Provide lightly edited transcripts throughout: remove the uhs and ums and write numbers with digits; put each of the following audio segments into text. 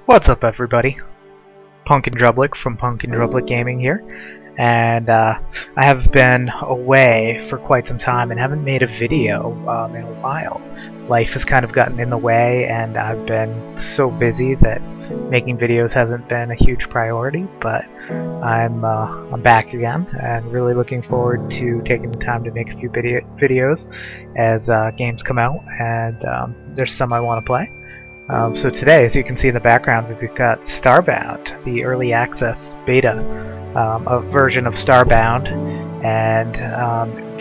What's up, everybody? Punkin Drublick from Punkin Drublick Gaming here, and I have been away for quite some time and haven't made a video in a while. Life has kind of gotten in the way, and I've been so busy that making videos hasn't been a huge priority. But I'm back again, and really looking forward to taking the time to make a few videos as games come out, and there's some I want to play. So today, as you can see in the background, we've got Starbound, the early access beta version of Starbound. And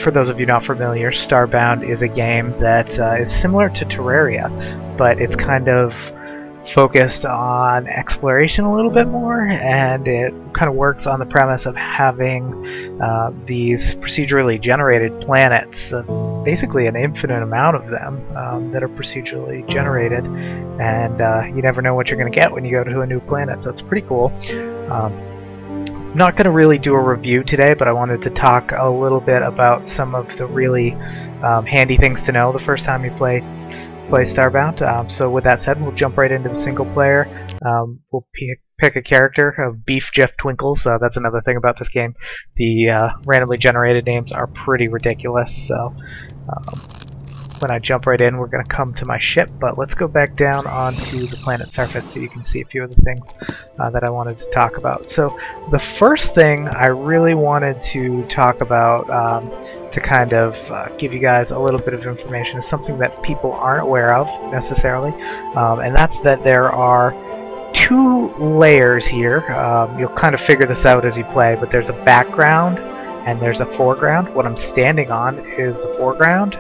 for those of you not familiar, Starbound is a game that is similar to Terraria, but it's kind of focused on exploration a little bit more, and it kind of works on the premise of having these procedurally generated planets, basically an infinite amount of them that are procedurally generated, and you never know what you're going to get when you go to a new planet, so it's pretty cool. I'm not going to really do a review today, but I wanted to talk a little bit about some of the really handy things to know the first time you play Starbound. So with that said, we'll jump right into the single player. We'll pick a character of Beef Jeff Twinkles. That's another thing about this game. The randomly generated names are pretty ridiculous. So when I jump right in, we're going to come to my ship. But let's go back down onto the planet's surface so you can see a few of the things that I wanted to talk about. So the first thing I really wanted to talk about to kind of give you guys a little bit of information is something that people aren't aware of necessarily, and that's that there are two layers here. You'll kind of figure this out as you play, but there's a background and there's a foreground. What I'm standing on is the foreground,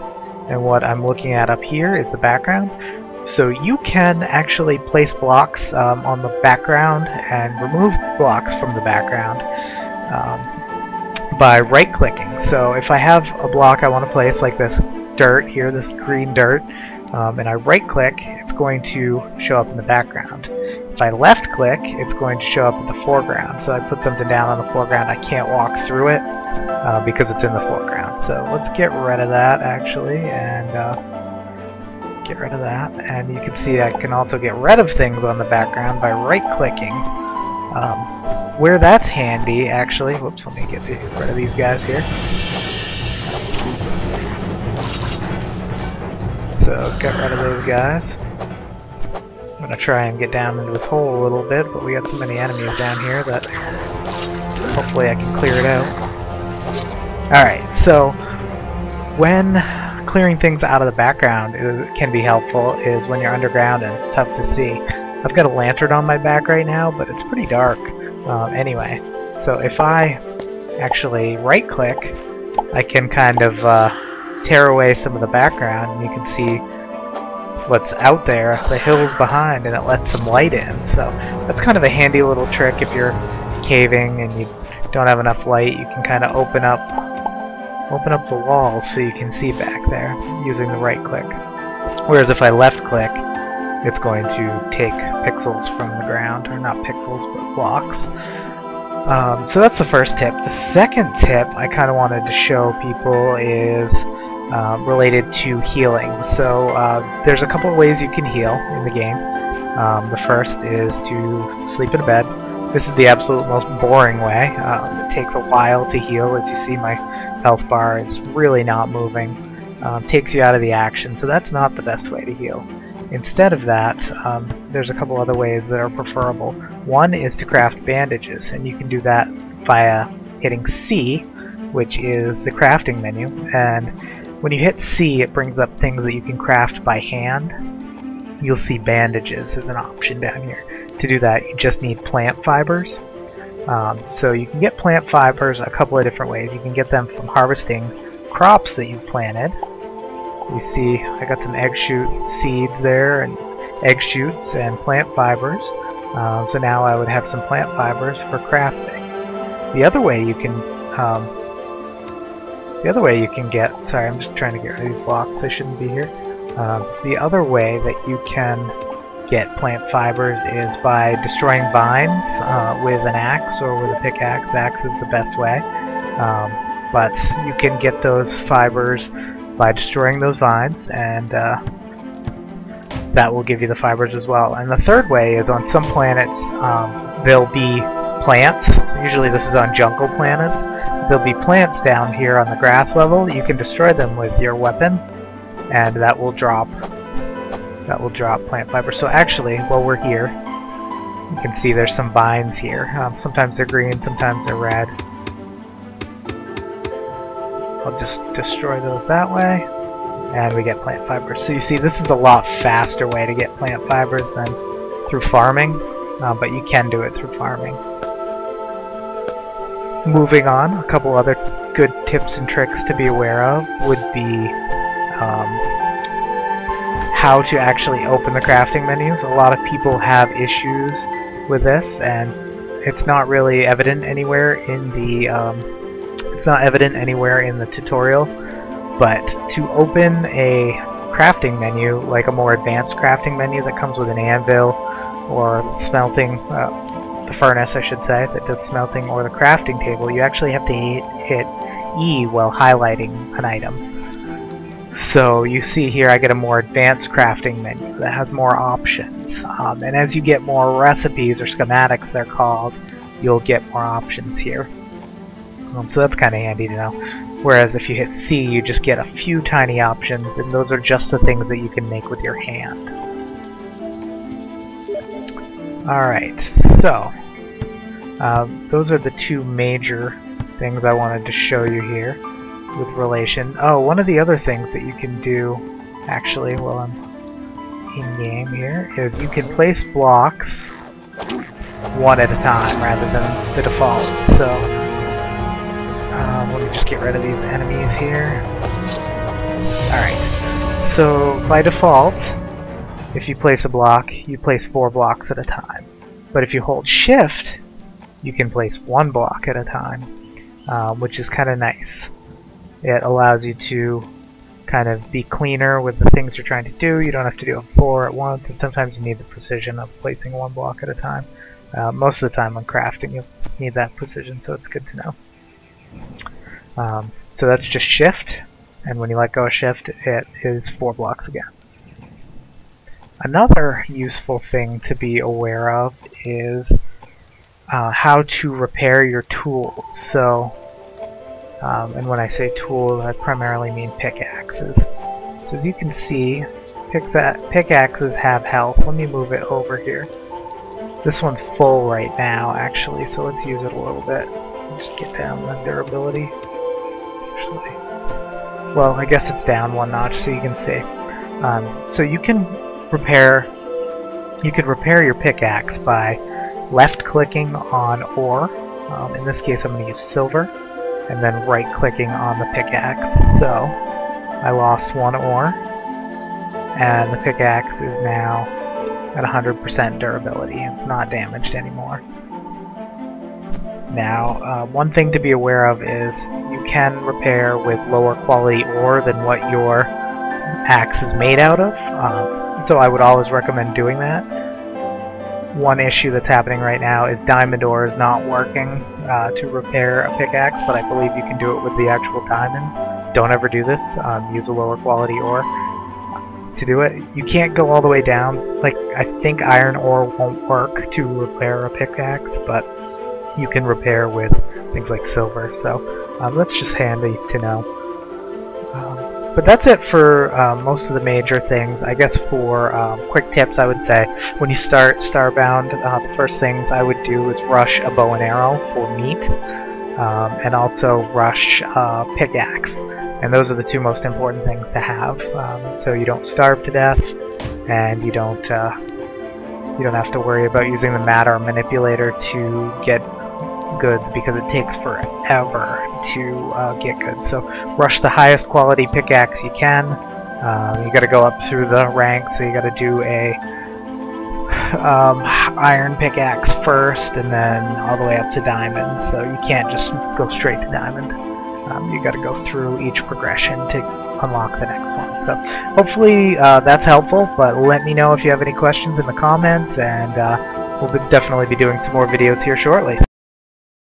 and what I'm looking at up here is the background. So you can actually place blocks on the background and remove blocks from the background by right-clicking. So if I have a block I want to place, like this dirt here, this green dirt, and I right-click, it's going to show up in the background. If I left-click, it's going to show up in the foreground. So I put something down on the foreground, I can't walk through it because it's in the foreground. So let's get rid of that, actually, and get rid of that. And you can see I can also get rid of things on the background by right-clicking. Where that's handy, actually, whoops, let me get rid of these guys here. So, got rid of those guys. I'm going to try and get down into this hole a little bit, but we got so many enemies down here that hopefully I can clear it out. Alright, so when clearing things out of the background can be helpful is when you're underground and it's tough to see. I've got a lantern on my back right now, but it's pretty dark. Anyway, so if I actually right-click, I can kind of tear away some of the background, and you can see what's out there, the hills behind, and it lets some light in. So that's kind of a handy little trick if you're caving and you don't have enough light. You can kind of open up the walls so you can see back there using the right-click. Whereas if I left-click, it's going to take pixels from the ground, or not pixels, but blocks. So that's the first tip. The second tip I kind of wanted to show people is related to healing. So there's a couple of ways you can heal in the game. The first is to sleep in a bed. This is the absolute most boring way. It takes a while to heal. As you see, my health bar is really not moving. Takes you out of the action, so that's not the best way to heal. Instead of that, there's a couple other ways that are preferable. One is to craft bandages, and you can do that via hitting C, which is the crafting menu. And when you hit C, it brings up things that you can craft by hand. You'll see bandages as an option down here. To do that, you just need plant fibers. So you can get plant fibers a couple of different ways. You can get them from harvesting crops that you've planted. You see I got some egg shoot seeds there, and egg shoots and plant fibers. So now I would have some plant fibers for crafting. The other way you can get, sorry, I'm just trying to get rid of these blocks, they shouldn't be here. The other way that you can get plant fibers is by destroying vines with an axe or with a pickaxe. The axe is the best way. But you can get those fibers by destroying those vines, and that will give you the fibers as well. And the third way is on some planets there'll be plants. Usually this is on jungle planets. There'll be plants down here on the grass level. You can destroy them with your weapon, and that will drop plant fiber. So actually, while we're here, you can see there's some vines here. Sometimes they're green, sometimes they're red. I'll just destroy those that way, and we get plant fibers. So you see, this is a lot faster way to get plant fibers than through farming, but you can do it through farming. Moving on, a couple other good tips and tricks to be aware of would be how to actually open the crafting menus. A lot of people have issues with this, and it's not really evident anywhere in the tutorial. But to open a crafting menu, like a more advanced crafting menu that comes with an anvil or smelting, the furnace I should say, that does smelting, or the crafting table, you actually have to hit E while highlighting an item. So you see here I get a more advanced crafting menu that has more options. And as you get more recipes, or schematics they're called, you'll get more options here. So that's kind of handy to know. Whereas if you hit C, you just get a few tiny options, and those are just the things that you can make with your hand. Alright, so those are the two major things I wanted to show you here with relation. Oh, one of the other things that you can do, actually, while I'm in-game here, is you can place blocks one at a time rather than the default. So let me just get rid of these enemies here. Alright, so by default, if you place a block, you place 4 blocks at a time. But if you hold shift, you can place 1 block at a time, which is kind of nice. It allows you to kind of be cleaner with the things you're trying to do. You don't have to do 4 at once, and sometimes you need the precision of placing 1 block at a time. Most of the time when crafting you need that precision, so it's good to know. So that's just shift, and when you let go of shift, it is 4 blocks again. Another useful thing to be aware of is how to repair your tools. So, and when I say tools, I primarily mean pickaxes. So as you can see, pickaxes have health. Let me move it over here. This one's full right now, actually, so let's use it a little bit. Just get down the durability. Actually, well, I guess it's down 1 notch, so you can see. So you can repair your pickaxe by left-clicking on ore. In this case, I'm going to use silver, and then right-clicking on the pickaxe. So I lost 1 ore, and the pickaxe is now at 100% durability. It's not damaged anymore. Now, one thing to be aware of is you can repair with lower quality ore than what your axe is made out of. So I would always recommend doing that. One issue that's happening right now is diamond ore is not working to repair a pickaxe, but I believe you can do it with the actual diamonds. Don't ever do this. Use a lower quality ore to do it. You can't go all the way down. Like, I think iron ore won't work to repair a pickaxe, but you can repair with things like silver. So that's just handy to know. But that's it for most of the major things. I guess for quick tips, I would say when you start Starbound, the first things I would do is rush a bow and arrow for meat, and also rush pickaxe. And those are the 2 most important things to have, so you don't starve to death, and you don't have to worry about using the matter manipulator to get goods, because it takes forever to get goods. So rush the highest quality pickaxe you can. You got to go up through the ranks, so you got to do a iron pickaxe first, and then all the way up to diamond. So you can't just go straight to diamond. You got to go through each progression to unlock the next one. So hopefully that's helpful. But let me know if you have any questions in the comments, and we'll definitely be doing some more videos here shortly.